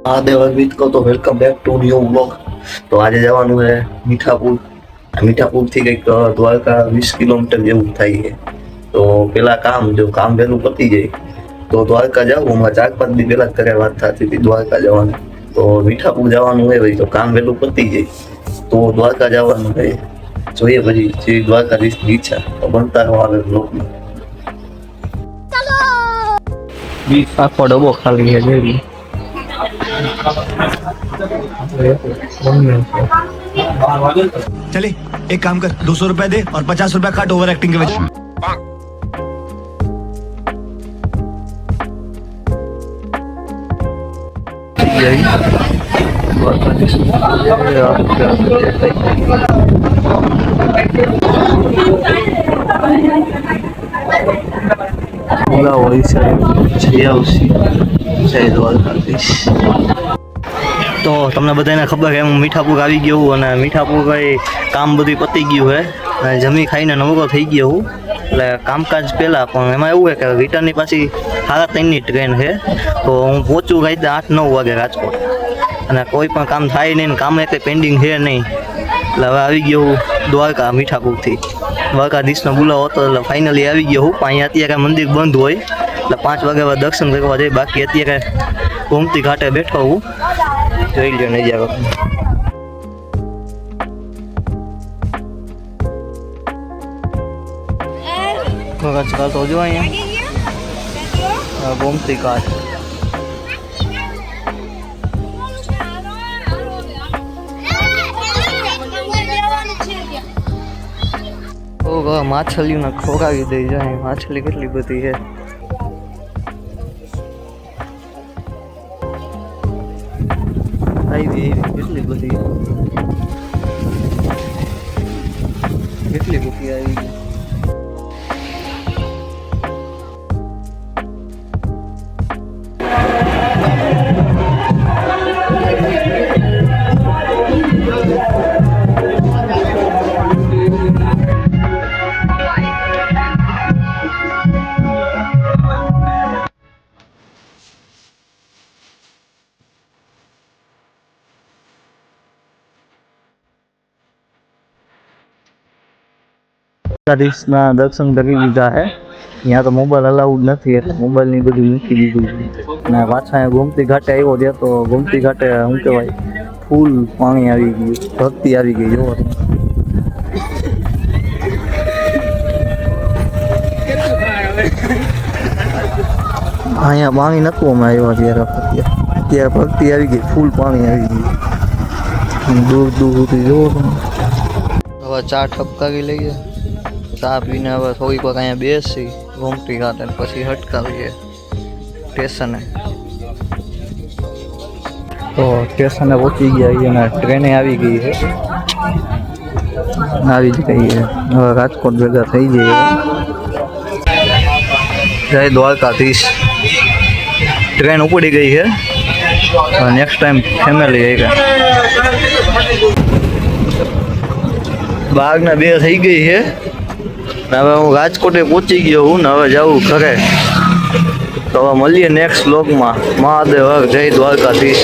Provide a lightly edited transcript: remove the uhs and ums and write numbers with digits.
મહાદેવ અર્પિત કહો તો welcome back to new vlog. તો આજે જવાનું છે મીઠાપુર. મીઠાપુરથી કંઈક દ્વારકા 20 કિલોમીટર જેવું થાય છે. તો પેલા કામ વહેલું પતી જાય તો દ્વારકા જાવ. હમણાં 4-5 દી પહેલા જ ઘરે વાત થતી હતી દ્વારકા જવાનું. તો મીઠાપુર જવાનું હોય ભાઈ, તો કામ વહેલું પતી જાય તો દ્વારકા જવાનું થાય. જોઈએ પછી જે દ્વારકાધીશની ઈચ્છા તો બનતા રહો આવે બ્લોગમાં. આખો ડબ્બો ખાલી છે જોઈ. चले एक काम कर 200 रुपए दे और 50 रुपए काट ओवर एक्टिंग के वजह। તો તમને બધાને ખબર છે હું મીઠાપુર આવી ગયો હું, અને મીઠાપુર ભાઈ કામ બધું પતી ગયું છે અને જમી ખાઈને નવરો થઈ ગયો હું. એટલે કામકાજ પહેલાં પણ એમાં એવું છે કે રિટર્નની પાછી 3:30ની ટ્રેન છે. તો હું પહોંચું કાંઈ 8-9 વાગે રાજકોટ, અને કોઈ પણ કામ થાય નહીં, કામ કંઈ પેન્ડિંગ છે નહીં. એટલે હવે આવી ગયો હું દ્વારકા મીઠાપુરથી. દ્વારકાધીશનો બોલાવો હતો એટલે ફાઇનલી આવી ગયો હું. પણ અહીંયા અત્યારે મંદિર બંધ હોય એટલે 5 વાગે હવે દર્શન કરવા જઈએ. બાકી અત્યારે ગોમતી ઘાટે બેઠો હું. જોઈ લો નજારો. તો જો અહીંયા ગોમતી ઘાટ. માછલીઓને ખોરાવી દઈ જાય. માછલી કેટલી બધી છે. કેટલી બધી આવી ગઈ. દ્વારકાધીશના દર્શન કરી લીધા છે. અહીંયા તો મોબાઈલ અલાઉડ નથી એટલે મોબાઈલની બધું મૂકી દીધું છે. અને પાછા ગોમતી ઘાટે આવ્યો ત્યાં તો ગોમતી ઘાટે શું કહેવાય ફૂલ પાણી આવી ગયું, ભક્તિ આવી ગઈ. જોવો અહીંયા પાણી નતું અમે આવ્યા ત્યારે ભક્તિ આવી ગઈ, ફૂલ પાણી આવી ગયું દૂર દૂર સુધી. જોવો તમે. હવે ચા ઠપકાવી લઈએ. ચા પીને હવે થોડીક વાર અહીંયા બેસી ગોમતી ઘાટે, પછી હટકાવીએ સ્ટેશને. તો સ્ટેશને પહોંચી ગયા અને ટ્રેને આવી ગઈ છે. આવી જ ગઈ છે. હવે રાજકોટ ભેગા થઈ જઈએ. જય દ્વારકાધીશ. ટ્રેન ઉપડી ગઈ છે. નેક્સ્ટ ટાઈમ ફેમિલી આવી બાગના 2 થઈ ગઈ છે. હવે હું રાજકોટે પહોંચી ગયો હું ને હવે જાઉં ઘરે. તો હવે મળીએ નેક્સ્ટ વ્લોગમાં. મહાદેવ જય દ્વારકાધીશ.